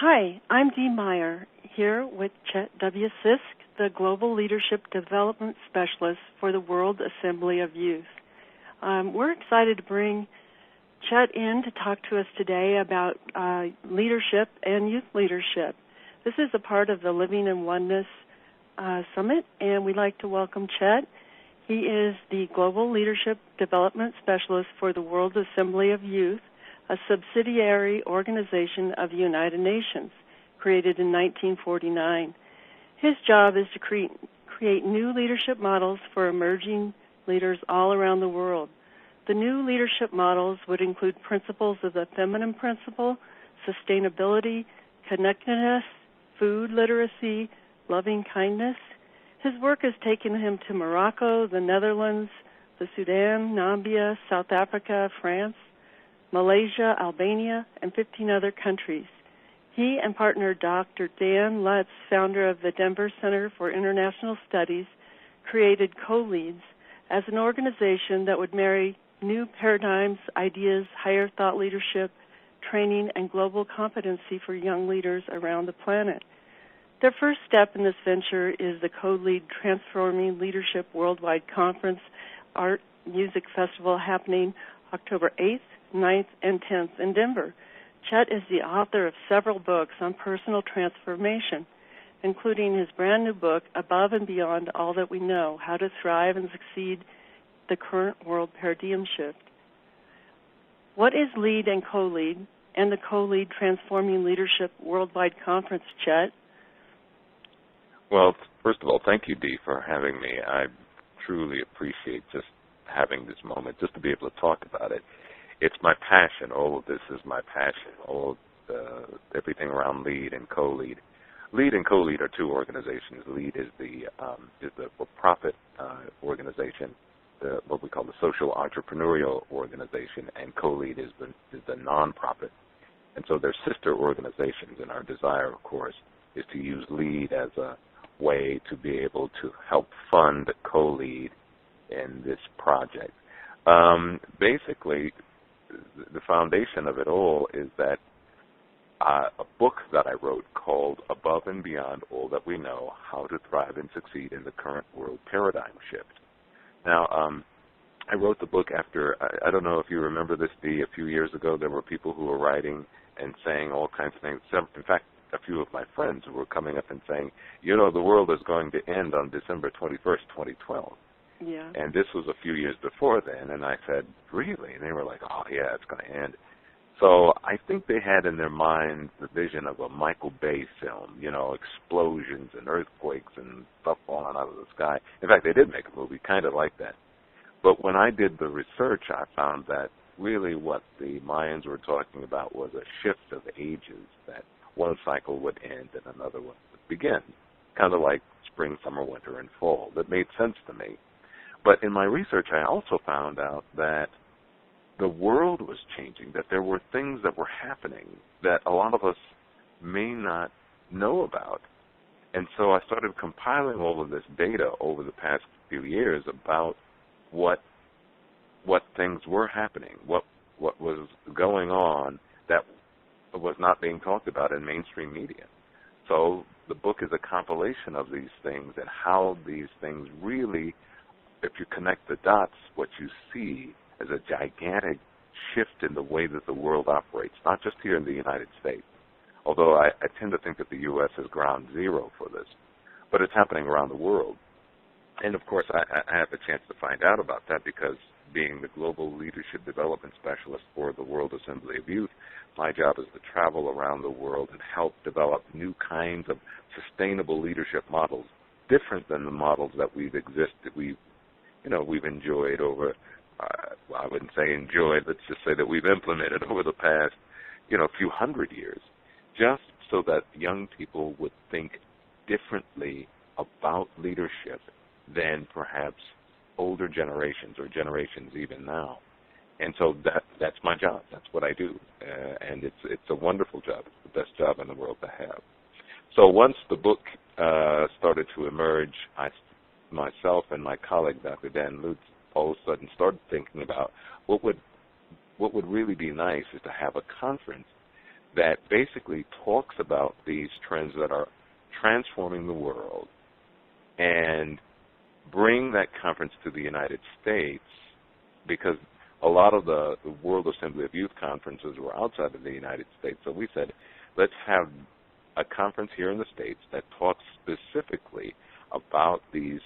Hi, I'm Dee Meyer, here with Chet W. Sisk, the Global Leadership Development Specialist for the World Assembly of Youth. We're excited to bring Chet in to talk to us today about leadership and youth leadership. This is a part of the Living in Oneness Summit, and we'd like to welcome Chet. He is the Global Leadership Development Specialist for the World Assembly of Youth, a subsidiary organization of the United Nations, created in 1949. His job is to create new leadership models for emerging leaders all around the world. The new leadership models would include principles of the feminine principle, sustainability, connectedness, food literacy, loving kindness. His work has taken him to Morocco, the Netherlands, the Sudan, Namibia, South Africa, France, Malaysia, Albania, and 15 other countries. He and partner Dr. Dan Lutz, founder of the Denver Center for International Studies, created Co-Leads as an organization that would marry new paradigms, ideas, higher thought leadership, training, and global competency for young leaders around the planet. Their first step in this venture is the Co-Lead Transforming Leadership Worldwide Conference, Art Music Festival happening October 8th, 9th, and 10th in Denver. Chet is the author of several books on personal transformation, including his brand new book, Above and Beyond All That We Know, How to Thrive and Succeed the Current World Paradigm Shift. What is LEAD and Co-Lead and the Co-Lead Transforming Leadership Worldwide Conference, Chet? Well, first of all, thank you, Dee, for having me. I truly appreciate just having this moment, just to be able to talk about it. It's my passion. All of this is my passion. Everything around LEAD and Co-Lead. LEAD and Co-Lead are two organizations. LEAD is the for-profit organization, what we call the social entrepreneurial organization, and Co-Lead is the nonprofit. And so they're sister organizations. And our desire, of course, is to use LEAD as a way to be able to help fund Co-Lead in this project. Basically, the foundation of it all is that a book that I wrote called Above and Beyond All That We Know, How to Thrive and Succeed in the Current World Paradigm Shift. Now, I wrote the book after, I don't know if you remember this, Dee, a few years ago, there were people who were writing and saying all kinds of things. In fact, a few of my friends were coming up and saying, you know, the world is going to end on December 21st, 2012. Yeah. And this was a few years before then, and I said, really? And they were like, oh, yeah, it's going to end. So I think they had in their mind the vision of a Michael Bay film, you know, explosions and earthquakes and stuff falling out of the sky. In fact, they did make a movie kind of like that. But when I did the research, I found that really what the Mayans were talking about was a shift of ages, that one cycle would end and another one would begin, kind of like spring, summer, winter, and fall. That made sense to me. But in my research, I also found out that the world was changing, that there were things that were happening that a lot of us may not know about. And so I started compiling all of this data over the past few years about what things were happening, what was going on that was not being talked about in mainstream media. So the book is a compilation of these things and how these things really, if you connect the dots, what you see is a gigantic shift in the way that the world operates, not just here in the United States, although I tend to think that the U.S. is ground zero for this, but it's happening around the world. And, of course, I have a chance to find out about that because being the Global Leadership Development Specialist for the World Assembly of Youth, my job is to travel around the world and help develop new kinds of sustainable leadership models, different than the models that we've enjoyed over, I wouldn't say enjoyed, let's just say that we've implemented over the past, few hundred years, just so that young people would think differently about leadership than perhaps older generations or generations even now. And so that's my job. That's what I do. And it's a wonderful job. It's the best job in the world to have. So once the book started to emerge, myself and my colleague, Dr. Dan Lutz, all of a sudden started thinking about what would really be nice is to have a conference that basically talks about these trends that are transforming the world and bring that conference to the United States, because a lot of the World Assembly of Youth conferences were outside of the United States. So we said, let's have a conference here in the States that talks specifically about these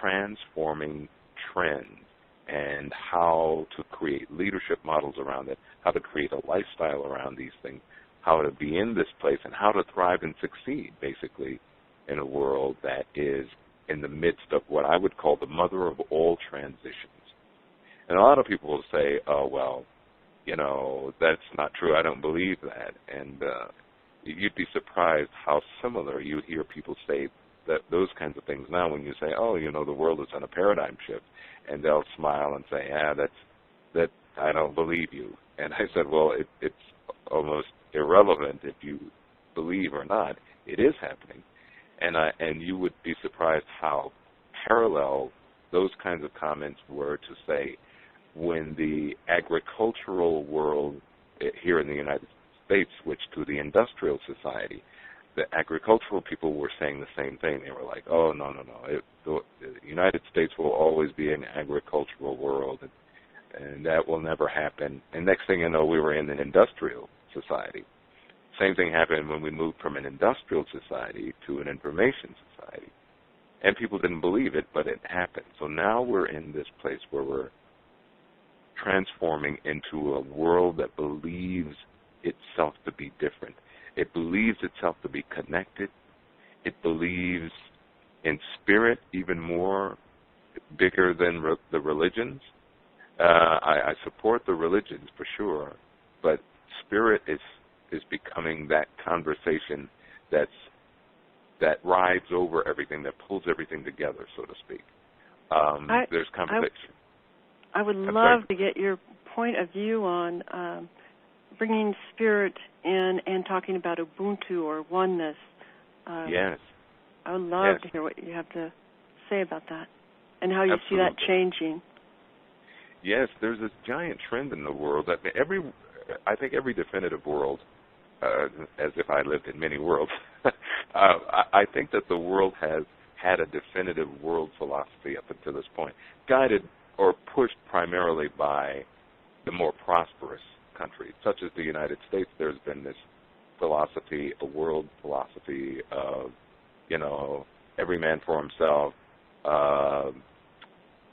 transforming trends and how to create leadership models around it, how to create a lifestyle around these things, how to be in this place, and how to thrive and succeed, basically, in a world that is in the midst of what I would call the mother of all transitions. And a lot of people will say, oh, well, you know, that's not true. I don't believe that. And you'd be surprised how similar you hear people say that those kinds of things now when you say, oh, you know, the world is on a paradigm shift. And they'll smile and say, yeah, that I don't believe you. And I said, well, it's almost irrelevant if you believe or not. It is happening. And you would be surprised how parallel those kinds of comments were to say when the agricultural world here in the United States switched to the industrial society. The agricultural people were saying the same thing. They were like, oh, no. The United States will always be an agricultural world, and that will never happen. And next thing you know, we were in an industrial society. Same thing happened when we moved from an industrial society to an information society. And people didn't believe it, but it happened. So now we're in this place where we're transforming into a world that believes itself to be different. It believes itself to be connected. It believes in spirit even more, bigger than the religions. I support the religions for sure, but spirit is becoming that conversation that rides over everything, that pulls everything together, so to speak. There's conversation. I would love to get your point of view on bringing spirit in and talking about Ubuntu or oneness. Yes. I would love to hear what you have to say about that and how you see that changing. Yes, there's this giant trend in the world that I think every definitive world, as if I lived in many worlds, I think that the world has had a definitive world philosophy up until this point, guided or pushed primarily by the more prosperous countries, such as the United States. There's been this philosophy, a world philosophy of, you know, every man for himself,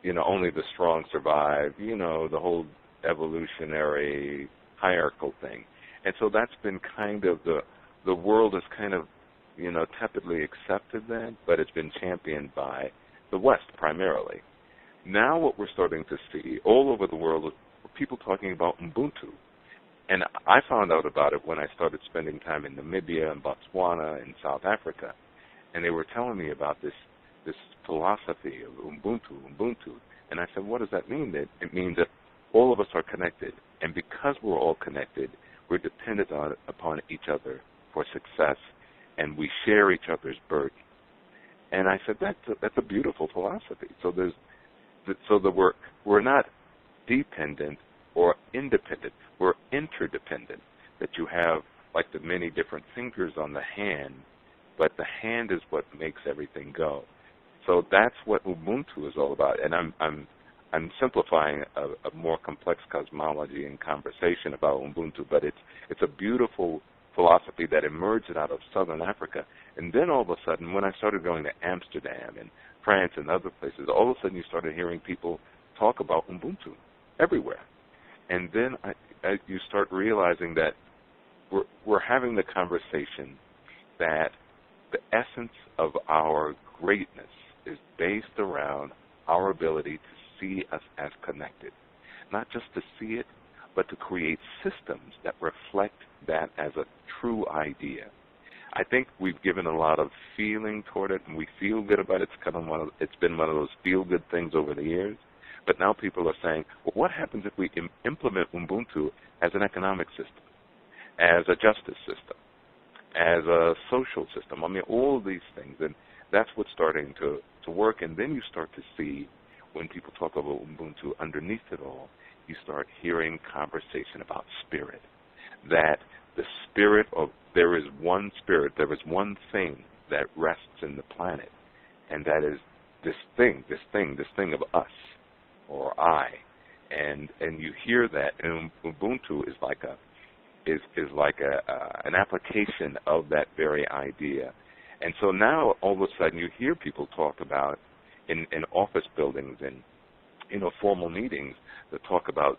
you know, only the strong survive, you know, the whole evolutionary hierarchical thing. And so that's been kind of the world has kind of, you know, tepidly accepted that, but it's been championed by the West primarily. Now what we're starting to see all over the world is people talking about Ubuntu. And I found out about it when I started spending time in Namibia and Botswana and South Africa. And they were telling me about this philosophy of Ubuntu. And I said, what does that mean? It means that all of us are connected. And because we're all connected, we're dependent upon each other for success, and we share each other's burden. And I said, that's a beautiful philosophy. So we're not dependent or independent. We're interdependent. That you have like the many different fingers on the hand, but the hand is what makes everything go. So that's what Ubuntu is all about. And I'm simplifying a more complex cosmology and conversation about Ubuntu, but it's a beautiful philosophy that emerged out of Southern Africa. And then all of a sudden, when I started going to Amsterdam and France and other places, all of a sudden you started hearing people talk about Ubuntu everywhere. And then you start realizing that we're having the conversation that the essence of our greatness is based around our ability to see us as connected. Not just to see it, but to create systems that reflect that as a true idea. I think we've given a lot of feeling toward it, and we feel good about it. It's been one of those feel-good things over the years. But now people are saying, well, what happens if we implement Ubuntu as an economic system, as a justice system, as a social system? I mean, all of these things. And that's what's starting to work. And then you start to see, when people talk about Ubuntu, underneath it all, you start hearing conversation about spirit, that the spirit of, there is one spirit, there is one thing that rests in the planet, and that is this thing of us, or I. And you hear that, and Ubuntu is like an application of that very idea. And so now all of a sudden you hear people talk about in office buildings and formal meetings that talk about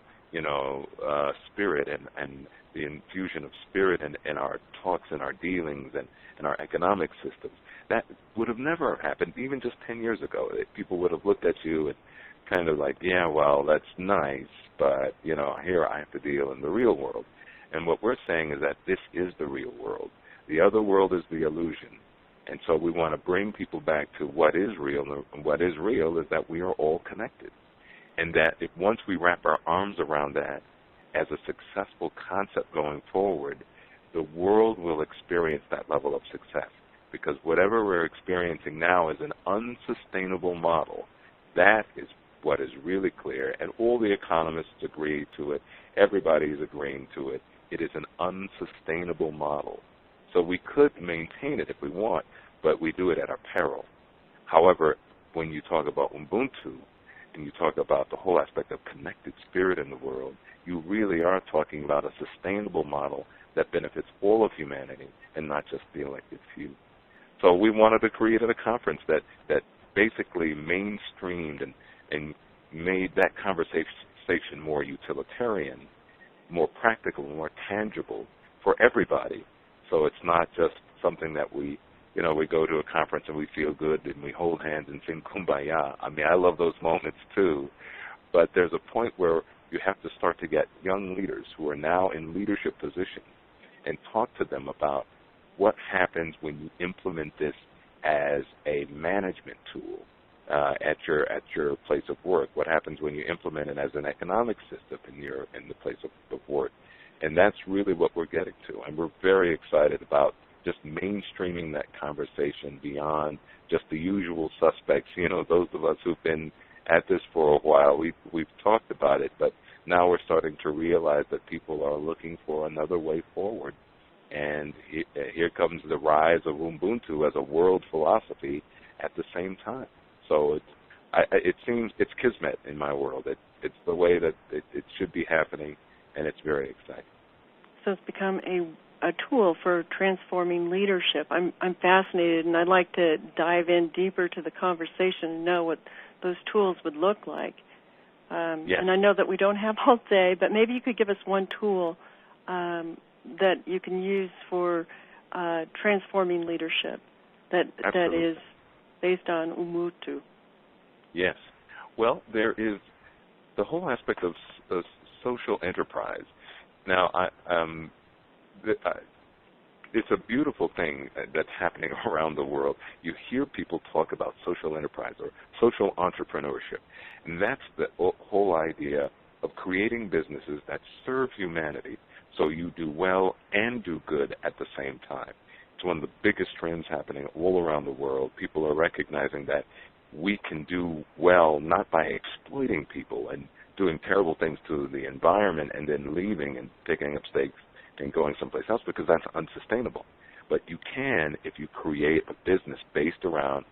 spirit and the infusion of spirit in our talks and our dealings and our economic systems. That would have never happened even just 10 years ago. People would have looked at you and kind of like, yeah, well, that's nice, but here I have to deal in the real world. And what we're saying is that this is the real world. The other world is the illusion. And so we want to bring people back to what is real, and what is real is that we are all connected. And that if once we wrap our arms around that as a successful concept going forward, the world will experience that level of success. Because whatever we're experiencing now is an unsustainable model. That is what is really clear, and all the economists agree to it. Everybody's agreeing to it. It is an unsustainable model. So we could maintain it if we want, but we do it at our peril. However, when you talk about Ubuntu and you talk about the whole aspect of connected spirit in the world, you really are talking about a sustainable model that benefits all of humanity and not just the elected few. So we wanted to create a conference that basically mainstreamed and made that conversation more utilitarian, more practical, more tangible for everybody. So it's not just something that we go to a conference and we feel good and we hold hands and sing Kumbaya. I mean, I love those moments too, but there's a point where you have to start to get young leaders who are now in leadership positions and talk to them about what happens when you implement this as a management tool at your place of work. What happens when you implement it as an economic system in the place of work? And that's really what we're getting to. And we're very excited about just mainstreaming that conversation beyond just the usual suspects. Those of us who've been at this for a while, we've talked about it, but now we're starting to realize that people are looking for another way forward. And here comes the rise of Ubuntu as a world philosophy at the same time. So it seems it's kismet in my world. It's the way that it should be happening, and it's very exciting. So it's become a tool for transforming leadership. I'm fascinated, and I'd like to dive in deeper to the conversation and know what those tools would look like. Yes. And I know that we don't have all day, but maybe you could give us one tool that you can use for transforming leadership that is based on Ubuntu. Yes. Well, there is the whole aspect of social enterprise. Now, it's a beautiful thing that's happening around the world. You hear people talk about social enterprise or social entrepreneurship, and that's the whole idea of creating businesses that serve humanity so you do well and do good at the same time. It's one of the biggest trends happening all around the world. People are recognizing that we can do well not by exploiting people and doing terrible things to the environment and then leaving and picking up stakes and going someplace else, because that's unsustainable. But you can if you create a business based around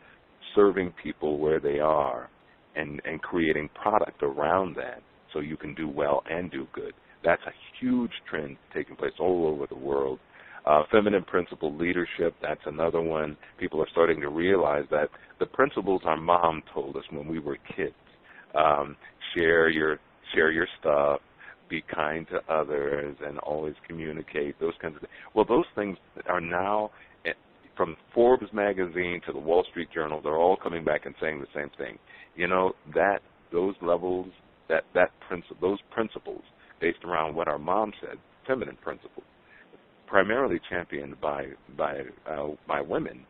serving people where they are and creating product around that so you can do well and do good. That's a huge trend taking place all over the world. Feminine principled leadership, that's another one. People are starting to realize that the principles our mom told us when we were kids, share your stuff, be kind to others, and always communicate, those kinds of things. Well, those things are now, from Forbes magazine to the Wall Street Journal, they're all coming back and saying the same thing. Those levels, those principles based around what our mom said, feminine principles, primarily championed by women,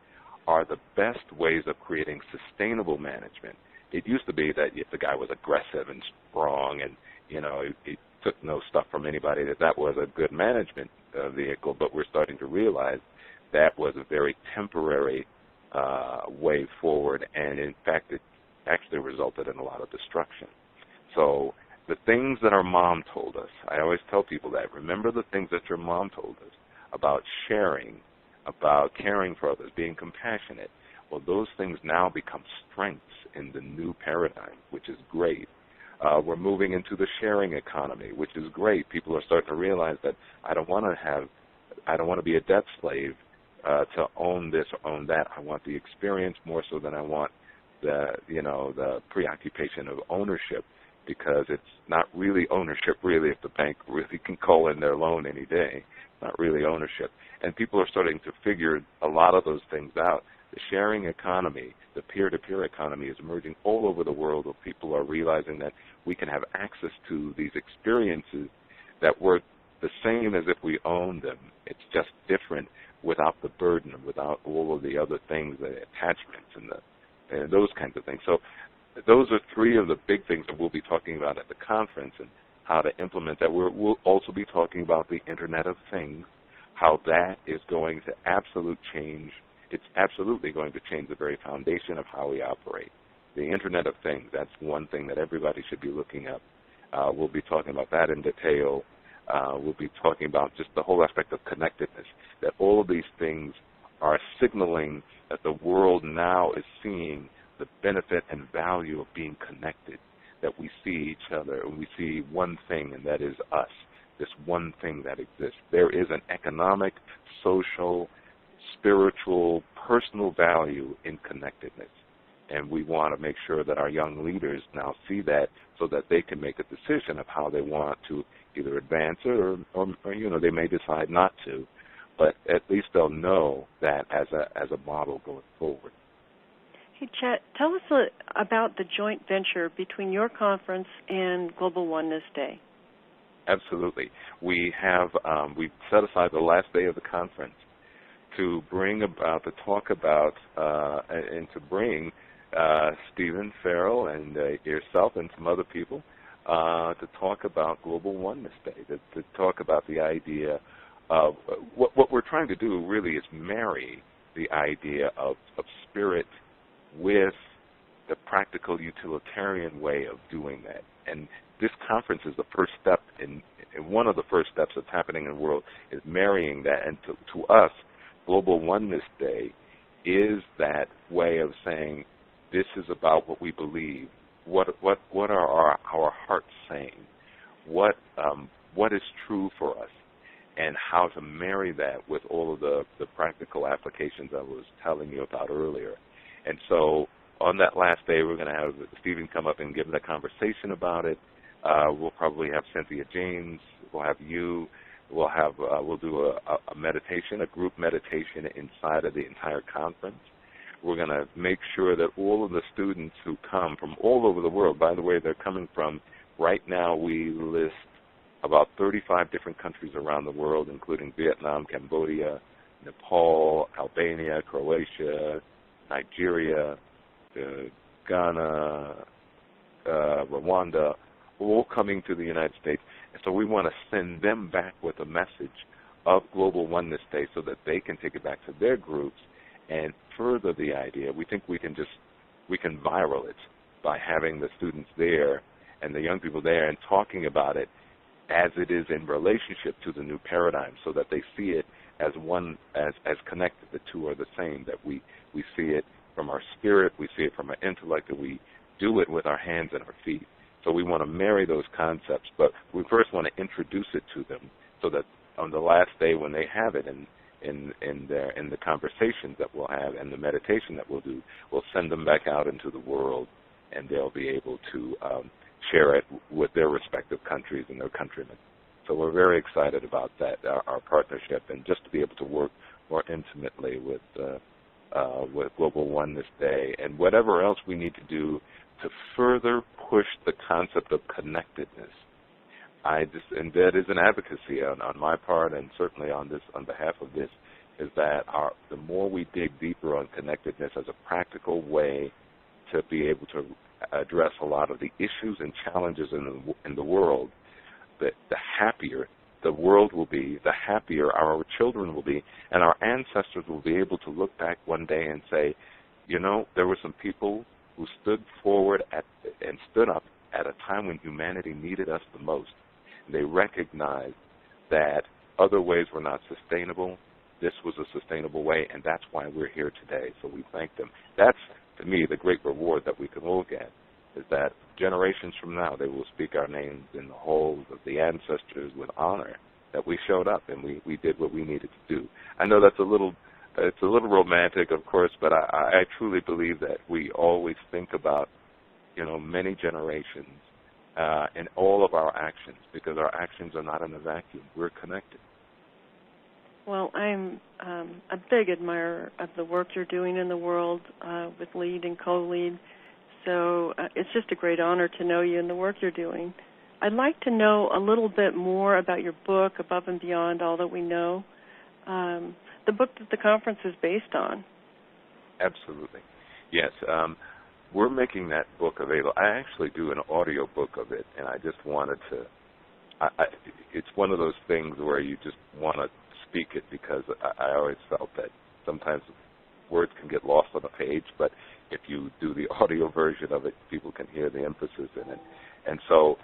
are the best ways of creating sustainable management. It used to be that if the guy was aggressive and strong and he took no stuff from anybody, that was a good management vehicle, but we're starting to realize that was a very temporary way forward, and in fact it actually resulted in a lot of destruction. So the things that our mom told us, I always tell people that, remember the things that your mom told us. about sharing, about caring for others, being compassionate. Well, those things now become strengths in the new paradigm, which is great. We're moving into the sharing economy, which is great. People are starting to realize that I don't want to be a debt slave to own this or own that. I want the experience more so than I want the preoccupation of ownership, because it's not really ownership really if the bank really can call in their loan any day. It's not really ownership. And people are starting to figure a lot of those things out. The sharing economy, the peer-to-peer economy is emerging all over the world, where people are realizing that we can have access to these experiences that work the same as if we owned them. It's just different without the burden, without all of the other things, the attachments and those kinds of things. So those are three of the big things that we'll be talking about at the conference and how to implement that. We'll also be talking about the Internet of Things, how that is going to change. It's absolutely going to change the very foundation of how we operate. The Internet of Things, that's one thing that everybody should be looking up. We'll be talking about that in detail. We'll be talking about just the whole aspect of connectedness, that all of these things are signaling that the world now is seeing the benefit and value of being connected, that we see each other and we see one thing, and that is us, this one thing that exists. There is an economic, social, spiritual, personal value in connectedness. And we want to make sure that our young leaders now see that, so that they can make a decision of how they want to either advance it or they may decide not to. But at least they'll know that as a model going forward. Hey, Chet, tell us about the joint venture between your conference and Global Oneness Day. Absolutely. We've set aside the last day of the conference to bring Stephen Farrell and yourself and some other people to talk about Global Oneness Day, to talk about the idea of what we're trying to do really is marry the idea of spirit with the practical utilitarian way of doing that. And this conference is the first step, and one of the first steps that's happening in the world is marrying that. And to us, Global Oneness Day is that way of saying, this is about what we believe. What are our hearts saying? What is true for us? And how to marry that with all of the practical applications I was telling you about earlier. And so on that last day, we're going to have Stephen come up and give the conversation about it. We'll probably have Cynthia James. We'll have you. We'll do a meditation, a group meditation inside of the entire conference. We're going to make sure that all of the students who come from all over the world, by the way, they're coming from, right now we list about 35 different countries around the world, including Vietnam, Cambodia, Nepal, Albania, Croatia, Nigeria, Ghana, Rwanda, all coming to the United States. And so we want to send them back with a message of Global Oneness Day so that they can take it back to their groups and further the idea. We think we can viral it by having the students there and the young people there and talking about it as it is in relationship to the new paradigm, so that they see it as one, as connected. The two are the same, that we see it from our spirit, we see it from our intellect, that we do it with our hands and our feet. So we want to marry those concepts, but we first want to introduce it to them so that on the last day when they have it in the conversations that we'll have and the meditation that we'll do, we'll send them back out into the world, and they'll be able to share it with their respective countries and their countrymen. So we're very excited about that, our partnership, and just to be able to work more intimately with Global Oneness Day and whatever else we need to do to further push the concept of connectedness. And that is an advocacy on my part, and certainly on behalf of this, is that the more we dig deeper on connectedness as a practical way to be able to address a lot of the issues and challenges in the world, the happier the world will be, the happier our children will be, and our ancestors will be able to look back one day and say, there were some people who stood forward and stood up at a time when humanity needed us the most. They recognized that other ways were not sustainable. This was a sustainable way, and that's why we're here today. So we thank them. That's, to me, the great reward that we can look at, is that generations from now they will speak our names in the halls of the ancestors with honor that we showed up and we did what we needed to do. I know it's a little romantic, of course, but I truly believe that we always think about, many generations in all of our actions, because our actions are not in a vacuum. We're connected. Well, I'm a big admirer of the work you're doing in the world with LEAD and co-lead. So it's just a great honor to know you and the work you're doing. I'd like to know a little bit more about your book, Above and Beyond All That We Know, the book that the conference is based on. Absolutely. Yes. We're making that book available. I actually do an audio book of it, and I just wanted to it's one of those things where you just want to speak it, because I always felt that sometimes words can get lost on a page, but if you do the audio version of it, people can hear the emphasis in it. And so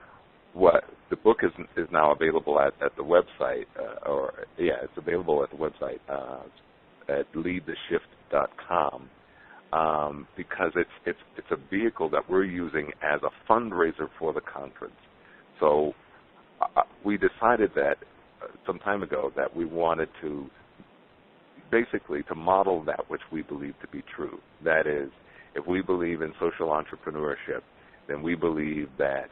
the book is now available at the website, it's available at the website at leadtheshift.com, because it's a vehicle that we're using as a fundraiser for the conference. So we decided that some time ago that we wanted to basically to model that which we believe to be true. That is, if we believe in social entrepreneurship, then we believe that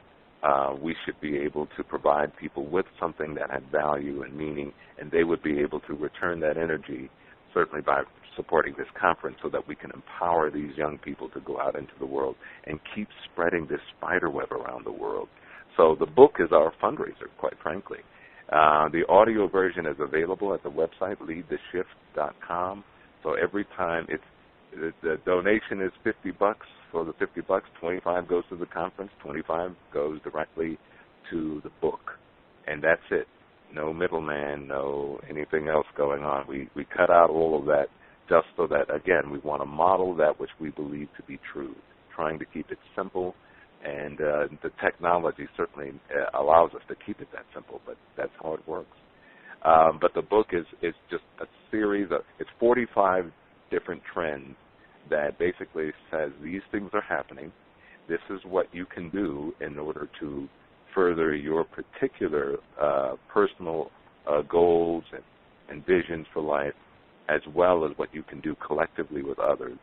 we should be able to provide people with something that had value and meaning, and they would be able to return that energy, certainly by supporting this conference, so that we can empower these young people to go out into the world and keep spreading this spider web around the world. So the book is our fundraiser, quite frankly. The audio version is available at the website, leadtheshift.com. So every time the donation is $50. For the $50, $25 goes to the conference, $25 goes directly to the book, and that's it. No middleman, no anything else going on. We cut out all of that just so that, again, we want to model that which we believe to be true, trying to keep it simple. And the technology certainly allows us to keep it that simple, but that's how it works. But the book is just a series of, it's 45 different trends that basically says these things are happening. This is what you can do in order to further your particular personal goals and visions for life, as well as what you can do collectively with others.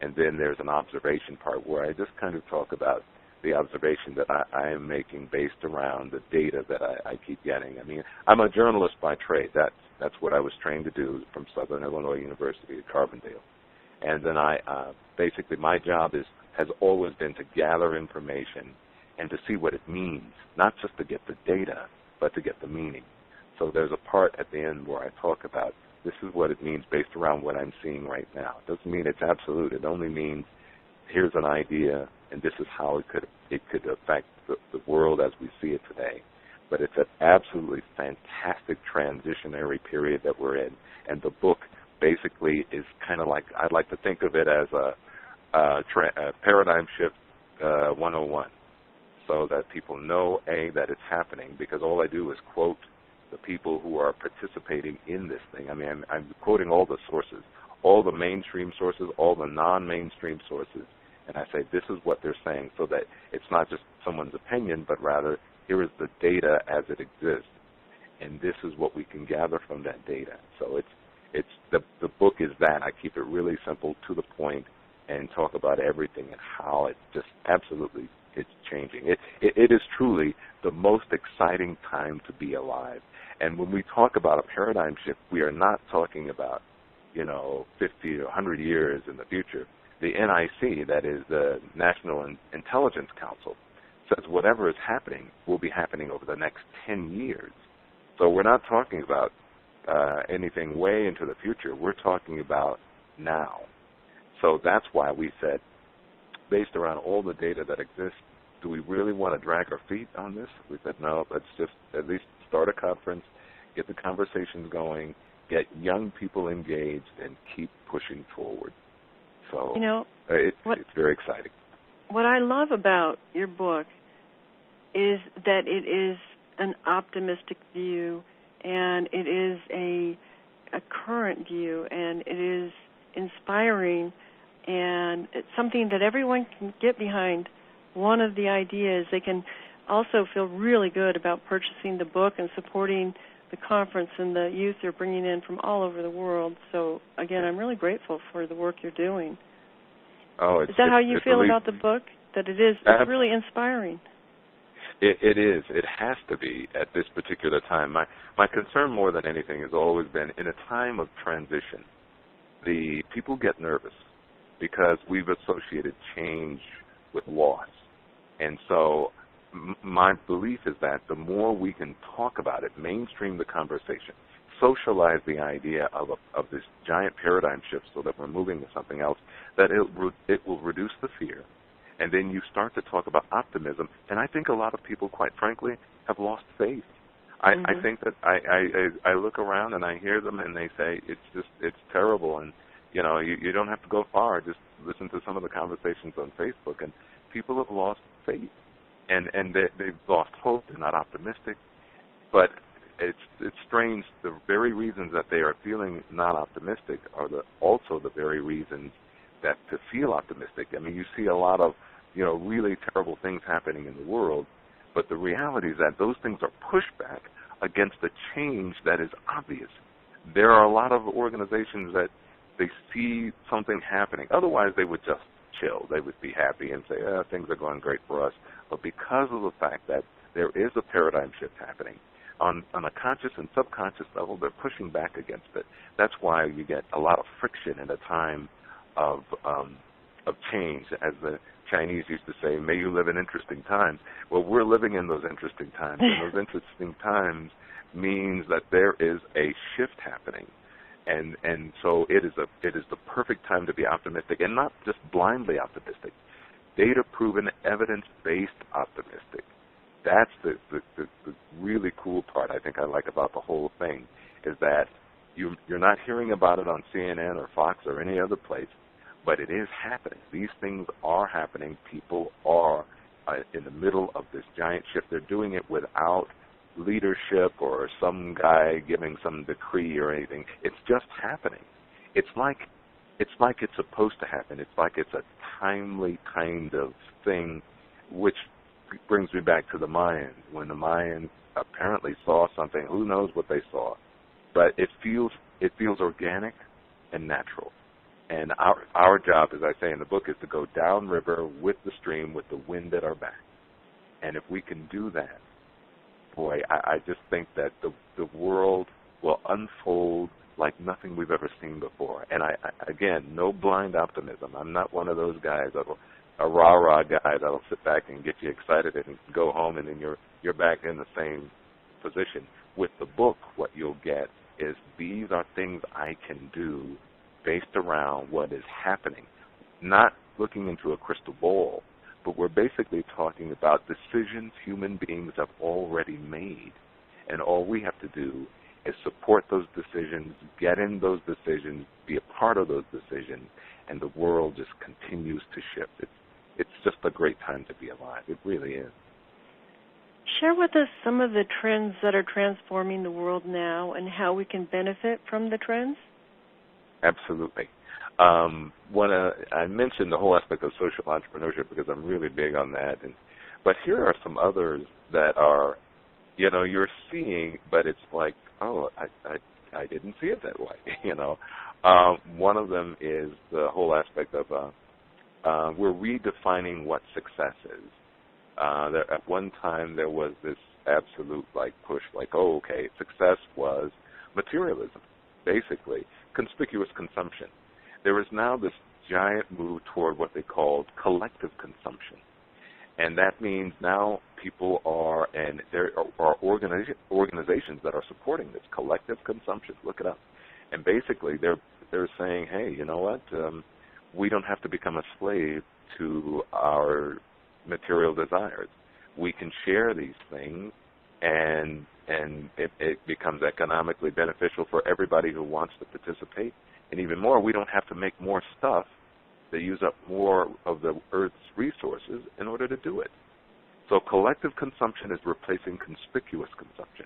And then there's an observation part where I just kind of talk about the observation that I am making based around the data that I keep getting. I mean, I'm a journalist by trade. That's what I was trained to do from Southern Illinois University at Carbondale. And then basically my job has always been to gather information and to see what it means, not just to get the data, but to get the meaning. So there's a part at the end where I talk about this is what it means based around what I'm seeing right now. It doesn't mean it's absolute. It only means here's an idea, and this is how it could affect the world as we see it today. But it's an absolutely fantastic transitionary period that we're in, and the book basically is kind of like, I'd like to think of it as a paradigm shift 101, so that people know, A, that it's happening, because all I do is quote the people who are participating in this thing. I mean, I'm quoting all the sources, all the mainstream sources, all the non-mainstream sources, and I say this is what they're saying, so that it's not just someone's opinion, but rather here is the data as it exists, and this is what we can gather from that data. So the book is that. I keep it really simple, to the point, and talk about everything and how it just absolutely it's changing. It is truly the most exciting time to be alive. And when we talk about a paradigm shift, we are not talking about 50 or 100 years in the future. The NIC, that is the National Intelligence Council, says whatever is happening will be happening over the next 10 years. So we're not talking about anything way into the future. We're talking about now. So that's why we said, based around all the data that exists, do we really want to drag our feet on this? We said, no, let's just at least start a conference, get the conversations going, get young people engaged, and keep pushing forward. So it's very exciting. What I love about your book is that it is an optimistic view and it is a current view, and it is inspiring, and it's something that everyone can get behind. One of the ideas, they can also feel really good about purchasing the book and supporting the conference and the youth they're bringing in from all over the world. So, again, I'm really grateful for the work you're doing. Oh, is that how you feel about the book? That it's really inspiring? It is. It has to be at this particular time. My concern more than anything has always been in a time of transition, the people get nervous because we've associated change with loss. And so my belief is that the more we can talk about it, mainstream the conversation, socialize the idea of this giant paradigm shift so that we're moving to something else, that it will reduce the fear. And then you start to talk about optimism. And I think a lot of people, quite frankly, have lost faith. I think that I look around and I hear them and they say, it's terrible. And, you don't have to go far. Just listen to some of the conversations on Facebook. And people have lost faith. And they've lost hope. They're not optimistic. But it's strange. The very reasons that they are feeling not optimistic are also the very reasons that to feel optimistic. I mean, you see a lot of, really terrible things happening in the world, but the reality is that those things are pushback against a change that is obvious. There are a lot of organizations that they see something happening. Otherwise, they would just chill. They would be happy and say, things are going great for us. But because of the fact that there is a paradigm shift happening, on a conscious and subconscious level, they're pushing back against it. That's why you get a lot of friction in a time of change. As the Chinese used to say, may you live in interesting times. Well, we're living in those interesting times, and those interesting times means that there is a shift happening. And so it is the perfect time to be optimistic, and not just blindly optimistic. Data-proven, evidence-based optimistic. That's the really cool part I think I like about the whole thing, is that you're not hearing about it on CNN or Fox or any other place, but it is happening. These things are happening. People are in the middle of this giant shift. They're doing it without leadership or some guy giving some decree or anything. It's just happening. It's like it's supposed to happen. It's like it's a timely kind of thing, which brings me back to the Mayans. When the Mayans apparently saw something, who knows what they saw, but it feels organic and natural. And our job, as I say in the book, is to go downriver with the stream, with the wind at our back. And if we can do that, boy, I just think that the world will unfold like nothing we've ever seen before. And again, no blind optimism. I'm not one of those guys a rah-rah guy that'll sit back and get you excited and go home, and then you're back in the same position. With the book, what you'll get is these are things I can do based around what is happening, not looking into a crystal ball, but we're basically talking about decisions human beings have already made, and all we have to do is support those decisions, get in those decisions, be a part of those decisions, and the world just continues to shift. It's just a great time to be alive. It really is. Share with us some of the trends that are transforming the world now and how we can benefit from the trends. Absolutely. I mentioned the whole aspect of social entrepreneurship because I'm really big on that. But here are some others that are, you're seeing, but it's like, oh, I didn't see it that way. One of them is the whole aspect of we're redefining what success is. At one time there was this absolute push, success was materialism, basically conspicuous consumption. There is now this giant move toward what they call collective consumption, and that means now people are, and there are organizations that are supporting this collective consumption. Look it up, and basically they're saying, hey, you know what? We don't have to become a slave to our material desires. We can share these things, and it becomes economically beneficial for everybody who wants to participate. And even more, we don't have to make more stuff that use up more of the Earth's resources in order to do it. So collective consumption is replacing conspicuous consumption.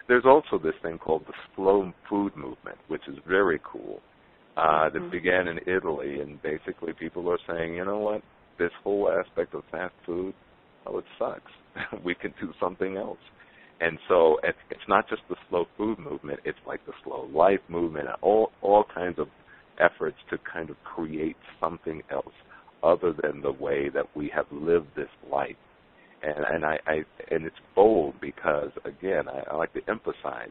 There's also this thing called the slow food movement, which is very cool. That began in Italy, and basically people are saying, you know what, this whole aspect of fast food, oh, it sucks. We can do something else. And so it's not just the slow food movement, it's like the slow life movement, and all kinds of efforts to kind of create something else other than the way that we have lived this life. And it's bold because, again, I like to emphasize,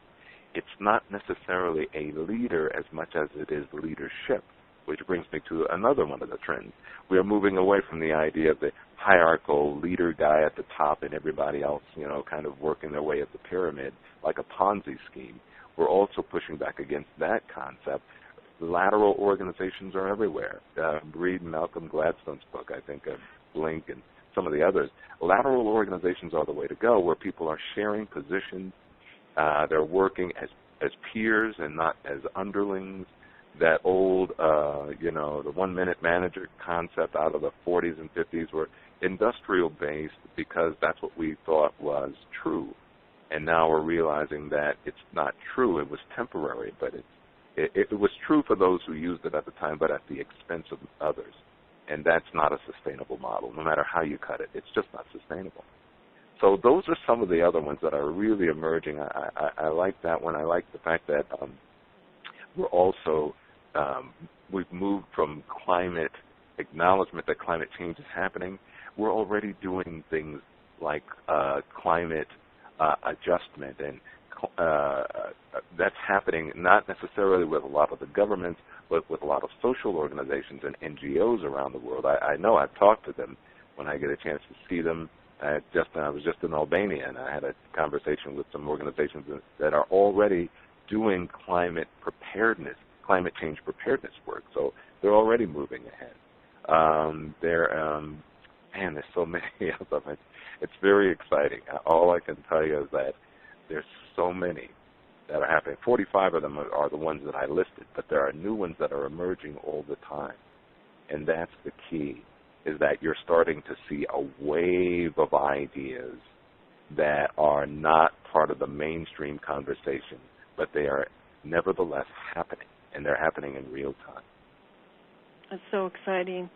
it's not necessarily a leader as much as it is leadership, which brings me to another one of the trends. We are moving away from the idea of the hierarchical leader guy at the top and everybody else, you know, kind of working their way up the pyramid like a Ponzi scheme. We're also pushing back against that concept. Lateral organizations are everywhere. Read Malcolm Gladstone's book, I think, Blink, and some of the others. Lateral organizations are the way to go, where people are sharing positions. They're working as peers and not as underlings. That old, the one-minute manager concept out of the 40s and 50s were industrial-based because that's what we thought was true. And now we're realizing that it's not true. It was temporary, but it was true for those who used it at the time, but at the expense of others. And that's not a sustainable model. No matter how you cut it, it's just not sustainable. So those are some of the other ones that are really emerging. I like that one. I like the fact that we're also, we've moved from climate acknowledgement that climate change is happening. We're already doing things like climate adjustment, and that's happening not necessarily with a lot of the governments, but with a lot of social organizations and NGOs around the world. I know I've talked to them when I get a chance to see them. I was just in Albania, and I had a conversation with some organizations that are already doing climate change preparedness work. So they're already moving ahead. There's so many of them. It's very exciting. All I can tell you is that there's so many that are happening. 45 of them are the ones that I listed, but there are new ones that are emerging all the time. And that's the key, is that you're starting to see a wave of ideas that are not part of the mainstream conversation, but they are nevertheless happening, and they're happening in real time. That's so exciting.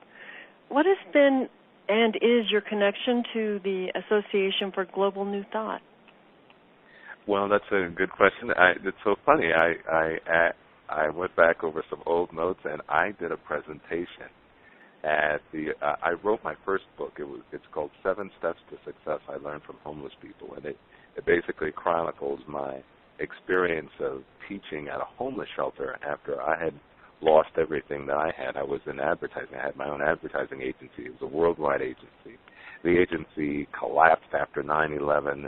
What has been and is your connection to the Association for Global New Thought? Well, that's a good question. It's so funny. I went back over some old notes, and I did a presentation at I wrote my first book. It's called 7 Steps to Success I Learned from Homeless People, and it basically chronicles my experience of teaching at a homeless shelter after I had lost everything that I had. I was in advertising. I had my own advertising agency. It was a worldwide agency. The agency collapsed after 9/11,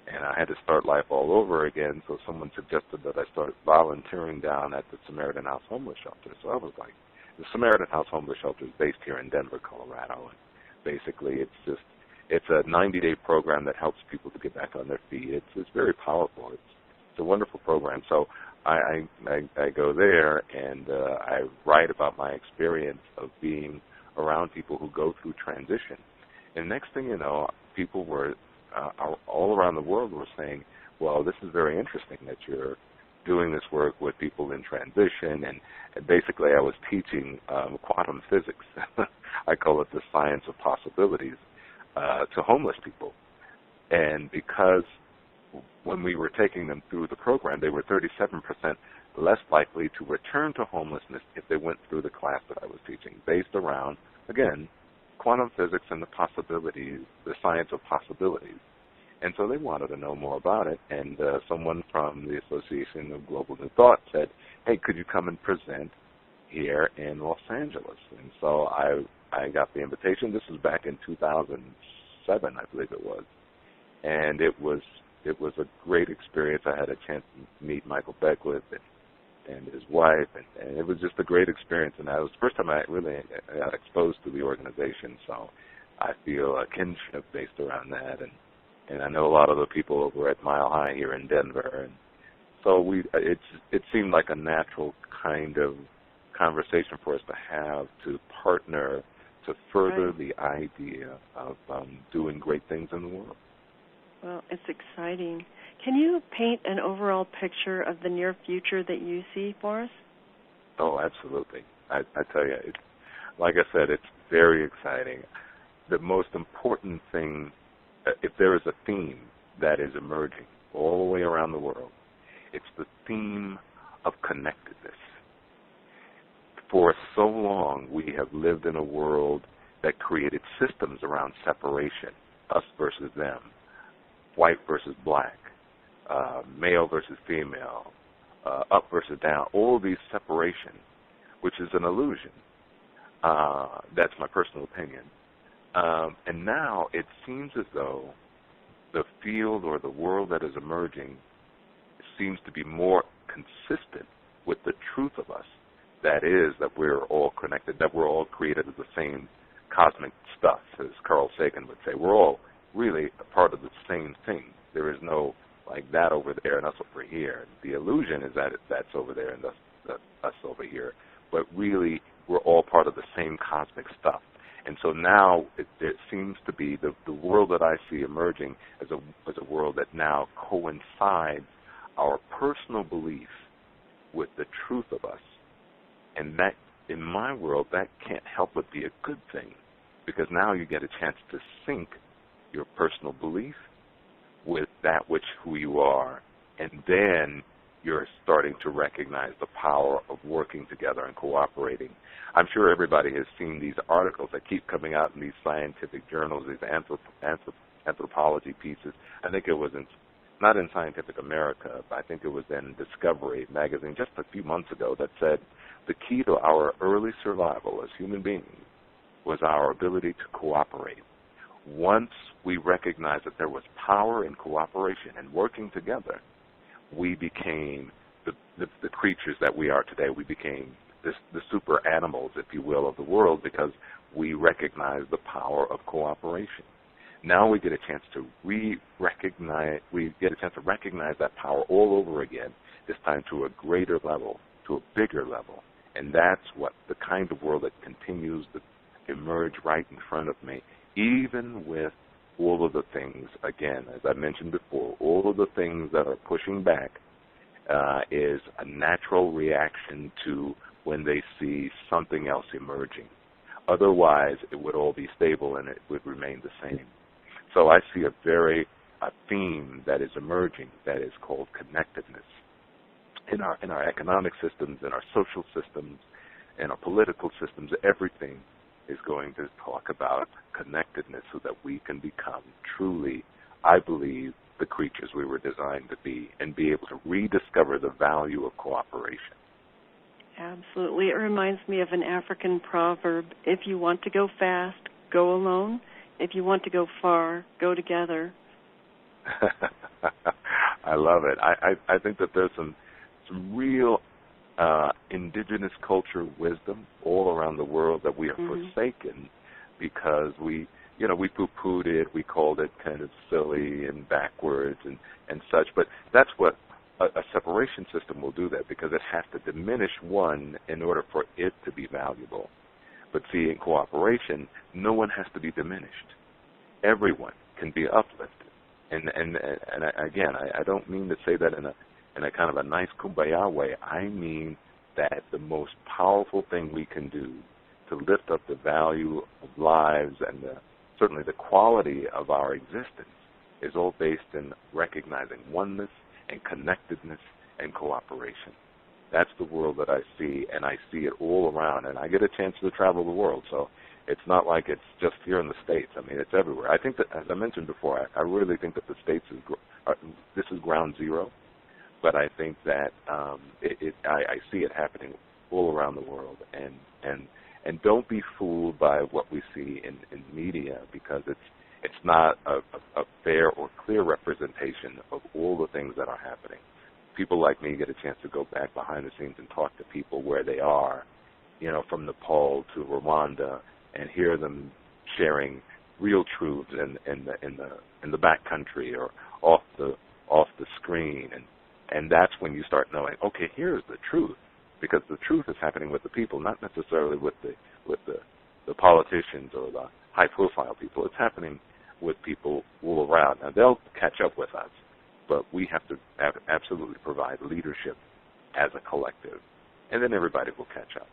and I had to start life all over again, so someone suggested that I start volunteering down at the Samaritan House Homeless Shelter. So I was like, the Samaritan House Homeless Shelter is based here in Denver, Colorado, and basically it's a 90-day program that helps people to get back on their feet. It's very powerful. It's a wonderful program. So I go there, and I write about my experience of being around people who go through transition. And next thing you know, people were all around the world were saying, well, this is very interesting that you're doing this work with people in transition. And basically I was teaching quantum physics. I call it the science of possibilities to homeless people. And because when we were taking them through the program, they were 37% less likely to return to homelessness if they went through the class that I was teaching, based around, again, quantum physics and the possibilities, the science of possibilities. And so they wanted to know more about it, and someone from the Association of Global New Thought said, hey, could you come and present here in Los Angeles? And so I got the invitation. This was back in 2007, I believe it was. And it was a great experience. I had a chance to meet Michael Beckwith and his wife, and it was just a great experience. And that was the first time I really got exposed to the organization, so I feel a kinship based around that. And I know a lot of the people over at Mile High here in Denver. And so it seemed like a natural kind of conversation for us to have, to partner to further the idea of doing great things in the world. Well, it's exciting. Can you paint an overall picture of the near future that you see for us? Oh, absolutely. I tell you, like I said, it's very exciting. The most important thing, if there is a theme that is emerging all the way around the world, it's the theme of connectedness. For so long, we have lived in a world that created systems around separation, us versus them, white versus black, male versus female, up versus down, all of these separations, which is an illusion. That's my personal opinion. And now it seems as though the field or the world that is emerging seems to be more consistent with the truth of us. That is, that we're all connected, that we're all created of the same cosmic stuff, as Carl Sagan would say. We're all really a part of the same thing. There is no, like, that over there and us over here. The illusion is that that's over there and us over here. But really, we're all part of the same cosmic stuff. And so now it seems to be the world that I see emerging as a world that now coincides our personal belief with the truth of us. And that, in my world, that can't help but be a good thing, because now you get a chance to sync your personal belief with that who you are, and then you're starting to recognize the power of working together and cooperating. I'm sure everybody has seen these articles that keep coming out in these scientific journals, these anthropology pieces. I think it was not in Scientific America, but I think it was in Discovery magazine just a few months ago that said the key to our early survival as human beings was our ability to cooperate. Once we recognized that there was power in cooperation and working together, we became the creatures that we are today. We became the super animals, if you will, of the world, because we recognized the power of cooperation. Now we get a chance to recognize that power all over again, this time to a greater level, to a bigger level. And that's what the kind of world that continues to emerge right in front of me, even with all of the things, again, as I mentioned before, all of the things that are pushing back is a natural reaction to when they see something else emerging. Otherwise, it would all be stable and it would remain the same. So I see a theme that is emerging that is called connectedness. In our economic systems, in our social systems, in our political systems, everything is going to talk about connectedness so that we can become truly, I believe, the creatures we were designed to be and be able to rediscover the value of cooperation. Absolutely. It reminds me of an African proverb: if you want to go fast, go alone. If you want to go far, go together. I love it. I think that there's some real indigenous culture wisdom all around the world that we have forsaken because we poo-pooed it, we called it kind of silly and backwards and such. But that's what a separation system will do, that because it has to diminish one in order for it to be valuable. But see, in cooperation, no one has to be diminished. Everyone can be uplifted. And again, I don't mean to say that in a kind of a nice kumbaya way. I mean that the most powerful thing we can do to lift up the value of lives and certainly the quality of our existence is all based in recognizing oneness and connectedness and cooperation. That's the world that I see, and I see it all around. And I get a chance to travel the world, so it's not like it's just here in the States. I mean, it's everywhere. I think that, as I mentioned before, I really think that the States this is ground zero. But I think that I see it happening all around the world, and don't be fooled by what we see in media, because it's not a fair or clear representation of all the things that are happening. People like me get a chance to go back behind the scenes and talk to people where they are, from Nepal to Rwanda, and hear them sharing real truths in the back country or off the screen, and that's when you start knowing, okay, here's the truth, because the truth is happening with the people, not necessarily with the politicians or the high-profile people. It's happening with people all around. Now, they'll catch up with us, but we have to absolutely provide leadership as a collective, and then everybody will catch up.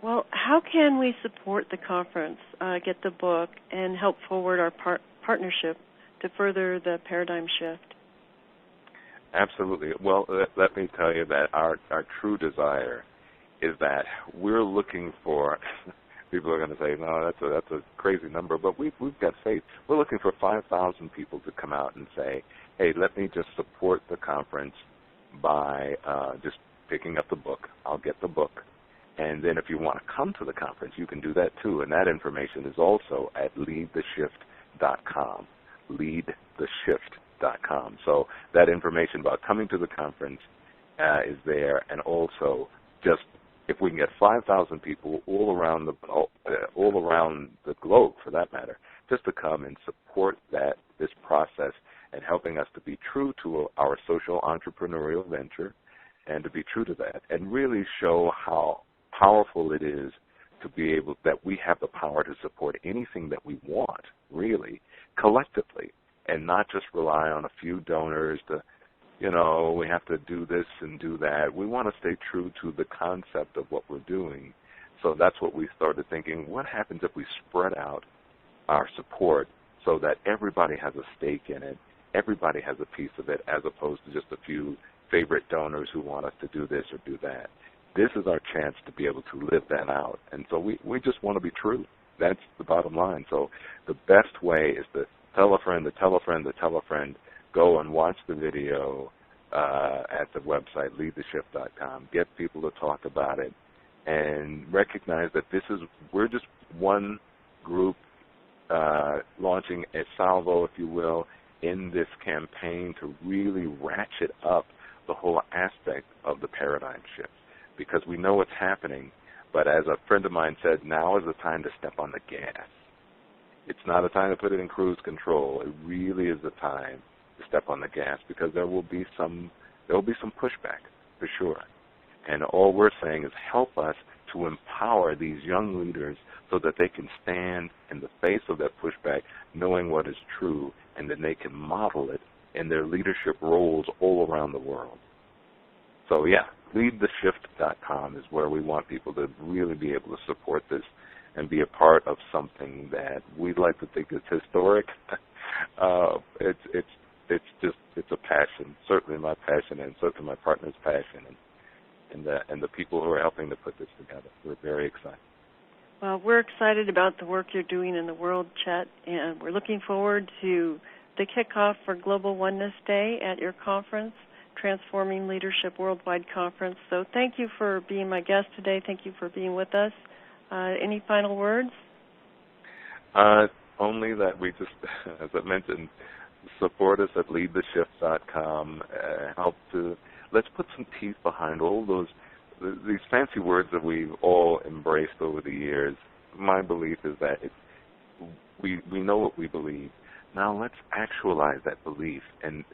Well, how can we support the conference, get the book, and help forward our partnership to further the paradigm shift? Absolutely. Well, let me tell you that our true desire is that we're looking for, people are going to say, no, that's a crazy number, but we've got faith. We're looking for 5,000 people to come out and say, hey, let me just support the conference by just picking up the book. I'll get the book. And then if you want to come to the conference, you can do that too. And that information is also at leadtheshift.com, leadtheshift.com. So that information about coming to the conference is there, and also just if we can get 5,000 people all around the globe, for that matter, just to come and support this process and helping us to be true to our social entrepreneurial venture, and to be true to that, and really show how powerful it is to be able, that we have the power to support anything that we want, really, collectively, and not just rely on a few donors to, we have to do this and do that. We want to stay true to the concept of what we're doing. So that's what we started thinking, what happens if we spread out our support so that everybody has a stake in it, everybody has a piece of it, as opposed to just a few favorite donors who want us to do this or do that. This is our chance to be able to live that out. And so we just want to be true. That's the bottom line. So the best way is to tell a friend, to tell a friend, to tell a friend, go and watch the video at the website, leadtheshift.com. Get people to talk about it and recognize that we're just one group launching a salvo, if you will, in this campaign to really ratchet up the whole aspect of the paradigm shift. Because we know it's happening, but as a friend of mine said, now is the time to step on the gas. It's not a time to put it in cruise control. It really is the time to step on the gas, because there will be some pushback, for sure. And all we're saying is help us to empower these young leaders so that they can stand in the face of that pushback, knowing what is true, and then they can model it in their leadership roles all around the world. So, yeah, leadtheshift.com is where we want people to really be able to support this and be a part of something that we'd like to think is historic. It's a passion, certainly my passion, and certainly my partner's passion, and the people who are helping to put this together. We're very excited. Well, we're excited about the work you're doing in the world, Chet, and we're looking forward to the kickoff for Global Oneness Day at your conference, Transforming Leadership Worldwide Conference. So thank you for being my guest today. Thank you for being with us. Any final words? Only that we just, as I mentioned, support us at leadtheshift.com. Let's put some teeth behind all these fancy words that we've all embraced over the years. My belief is that we know what we believe. Now let's actualize that belief, and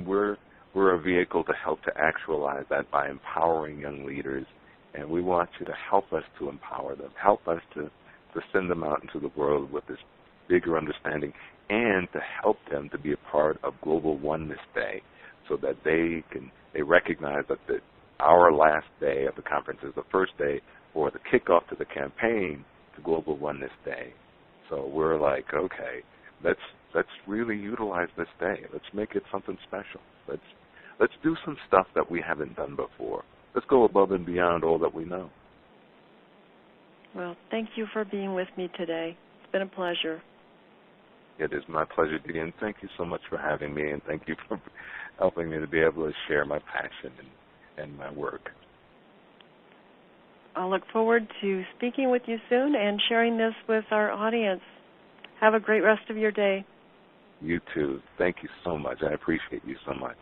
we're a vehicle to help to actualize that by empowering young leaders, and we want you to help us to empower them, help us to send them out into the world with this bigger understanding, and to help them to be a part of Global Oneness Day, so that they recognize that our last day of the conference is the first day for the kickoff to the campaign to Global Oneness Day. So we're like, okay, let's really utilize this day. Let's make it something special. Let's do some stuff that we haven't done before. Let's go above and beyond all that we know. Well, thank you for being with me today. It's been a pleasure. It is my pleasure, Dee, and thank you so much for having me, and thank you for helping me to be able to share my passion and my work. I'll look forward to speaking with you soon and sharing this with our audience. Have a great rest of your day. You too. Thank you so much. I appreciate you so much.